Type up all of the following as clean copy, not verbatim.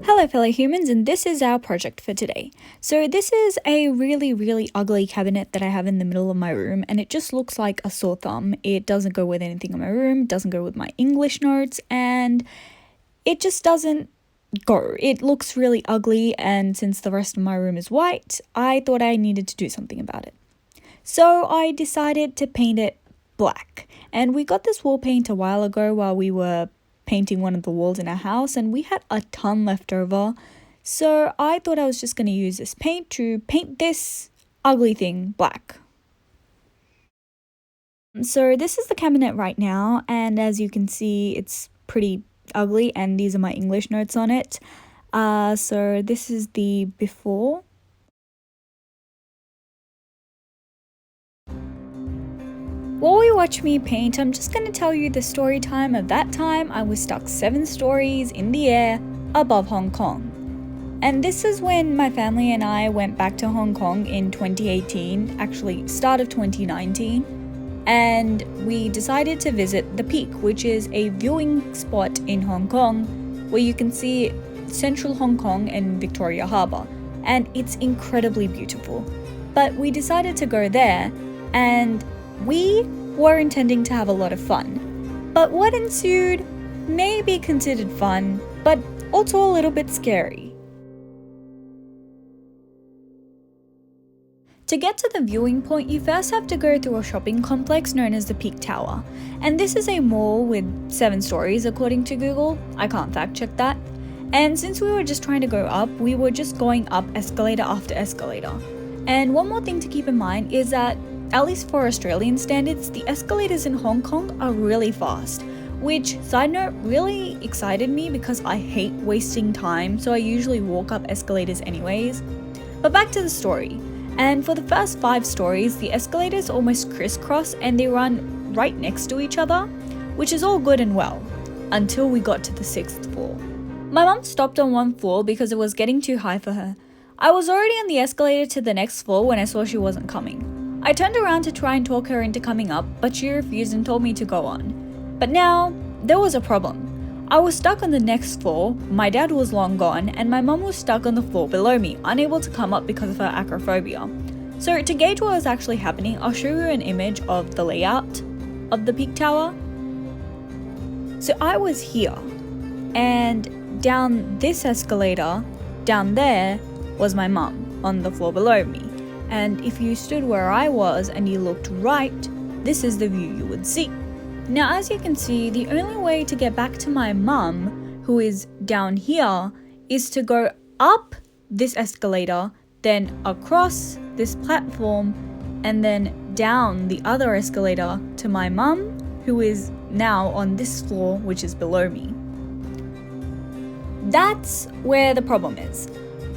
Hello fellow humans, and this is our project for today. So this is a really ugly cabinet that I have in the middle of my room, and it just looks like a sore thumb. It doesn't go with anything in my room, doesn't go with my English notes, and it just doesn't go. It looks really ugly, and since the rest of my room is white, I thought I needed to do something about it. So I decided to paint it black, and we got this wall paint a while ago while we were painting one of the walls in our house, and we had a ton left over, so I thought I was just going to use this paint to paint this ugly thing black. So this is the cabinet right now, and as you can see, it's pretty ugly, and these are my English notes on it. So this is the before. While you watch me paint, I'm just going to tell you the story time of that time I was stuck 7 stories in the air above Hong Kong. And this is when my family and I went back to Hong Kong in 2018, actually start of 2019, and we decided to visit the Peak, which is a viewing spot in Hong Kong where you can see central Hong Kong and Victoria Harbour, and it's incredibly beautiful. But we decided to go there, and we were intending to have a lot of fun, but what ensued may be considered fun, but also a little bit scary. To get to the viewing point, you first have to go through a shopping complex known as the Peak Tower, and this is a mall with 7 stories according to Google. I can't fact check that. And since we were just trying to go up, we were just going up escalator after escalator. And one more thing to keep in mind is that, at least for Australian standards, the escalators in Hong Kong are really fast, which, side note, really excited me because I hate wasting time, so I usually walk up escalators anyways. But back to the story, and for the first 5 stories, the escalators almost crisscross and they run right next to each other, which is all good and well, until we got to the 6th floor. My mum stopped on one floor because it was getting too high for her. I was already on the escalator to the next floor when I saw she wasn't coming. I turned around to try and talk her into coming up, but she refused and told me to go on. But now, there was a problem. I was stuck on the next floor, my dad was long gone, and my mum was stuck on the floor below me, unable to come up because of her acrophobia. So to gauge what was actually happening, I'll show you an image of the layout of the Peak Tower. So I was here, and down this escalator, down there, was my mum on the floor below me. And if you stood where I was and you looked right, this is the view you would see. Now, as you can see, the only way to get back to my mum, who is down here, is to go up this escalator, then across this platform, and then down the other escalator to my mum, who is now on this floor, which is below me. That's where the problem is.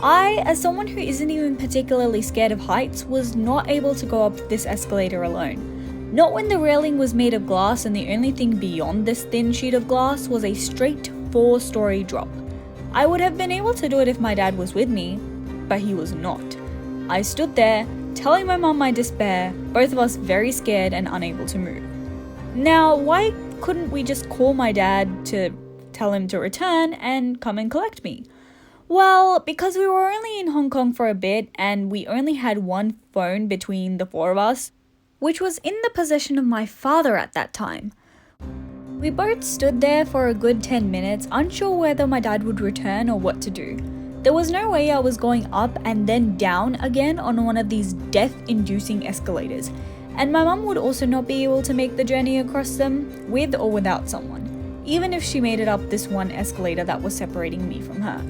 I, as someone who isn't even particularly scared of heights, was not able to go up this escalator alone. Not when the railing was made of glass and the only thing beyond this thin sheet of glass was a straight 4-story drop. I would have been able to do it if my dad was with me, but he was not. I stood there, telling my mum my despair, both of us very scared and unable to move. Now, why couldn't we just call my dad to tell him to return and come and collect me? Well, because we were only in Hong Kong for a bit and we only had one phone between the 4 of us, which was in the possession of my father at that time. We both stood there for a good 10 minutes, unsure whether my dad would return or what to do. There was no way I was going up and then down again on one of these death-inducing escalators, and my mum would also not be able to make the journey across them with or without someone, even if she made it up this one escalator that was separating me from her.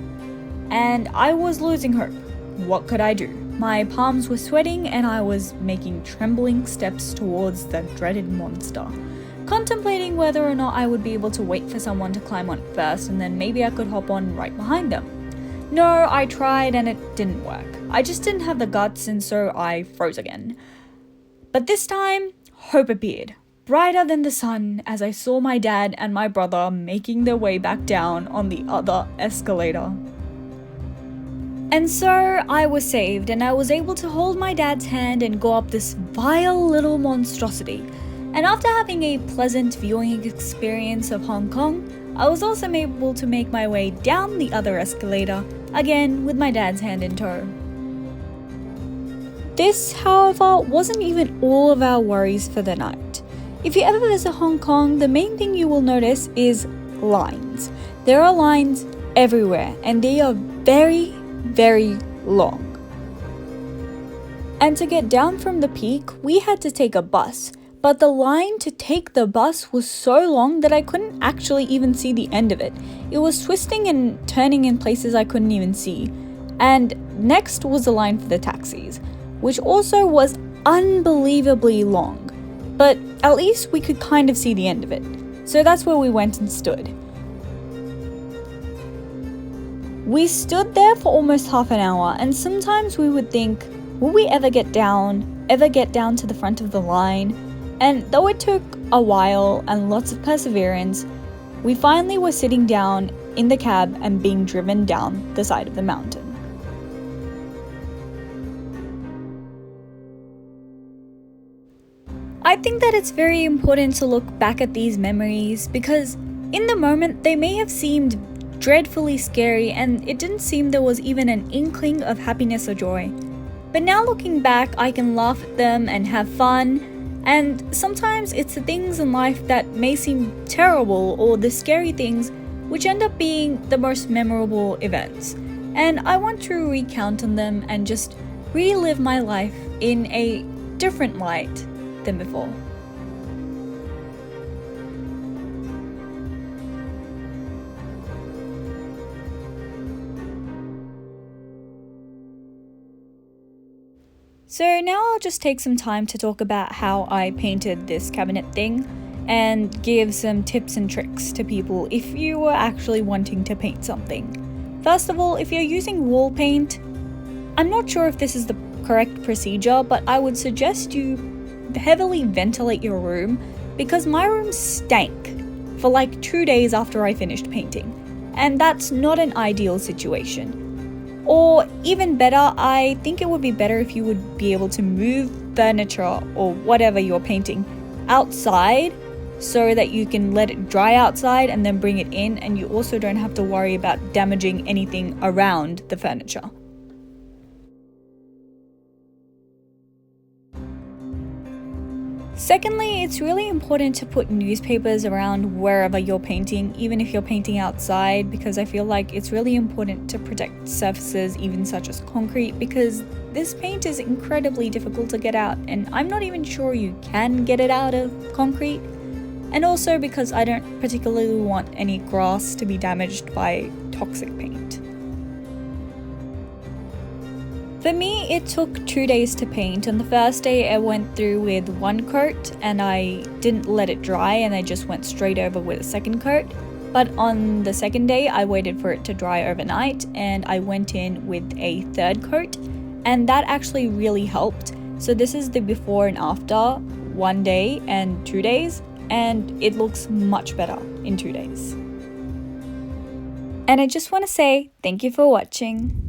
And I was losing hope. What could I do? My palms were sweating and I was making trembling steps towards the dreaded monster, contemplating whether or not I would be able to wait for someone to climb on it first and then maybe I could hop on right behind them. No, I tried and it didn't work. I just didn't have the guts, and so I froze again. But this time, hope appeared, brighter than the sun, as I saw my dad and my brother making their way back down on the other escalator. And so I was saved, and I was able to hold my dad's hand and go up this vile little monstrosity. And after having a pleasant viewing experience of Hong Kong, I was also able to make my way down the other escalator, again with my dad's hand in tow. This, however, wasn't even all of our worries for the night. If you ever visit Hong Kong, the main thing you will notice is lines. There are lines everywhere, and they are very, very long. And to get down from the peak, we had to take a bus. But the line to take the bus was so long that I couldn't actually even see the end of it. It was twisting and turning in places I couldn't even see. And next was the line for the taxis, which also was unbelievably long. But at least we could kind of see the end of it. So that's where we went and stood. We stood there for almost half an hour, and sometimes we would think, will we ever get down to the front of the line? And though it took a while and lots of perseverance, we finally were sitting down in the cab and being driven down the side of the mountain. I think that it's very important to look back at these memories because in the moment they may have seemed dreadfully scary and it didn't seem there was even an inkling of happiness or joy. But now looking back, I can laugh at them and have fun. And sometimes it's the things in life that may seem terrible or the scary things which end up being the most memorable events. And I want to recount on them and just relive my life in a different light than before. So now I'll just take some time to talk about how I painted this cabinet thing and give some tips and tricks to people if you were actually wanting to paint something. First of all, if you're using wall paint, I'm not sure if this is the correct procedure, but I would suggest you heavily ventilate your room because my room stank for like 2 days after I finished painting, and that's not an ideal situation. Or even better, I think it would be better if you would be able to move furniture or whatever you're painting outside so that you can let it dry outside and then bring it in, and you also don't have to worry about damaging anything around the furniture. Secondly, it's really important to put newspapers around wherever you're painting, even if you're painting outside, because I feel like it's really important to protect surfaces, even such as concrete, because this paint is incredibly difficult to get out, and I'm not even sure you can get it out of concrete. And also because I don't particularly want any grass to be damaged by toxic paint. For me, it took 2 days to paint. On the first day, I went through with one coat and I didn't let it dry and I just went straight over with a second coat. But on the second day, I waited for it to dry overnight and I went in with a third coat, and that actually really helped. So this is the before and after 1 day and 2 days, and it looks much better in 2 days. And I just want to say thank you for watching.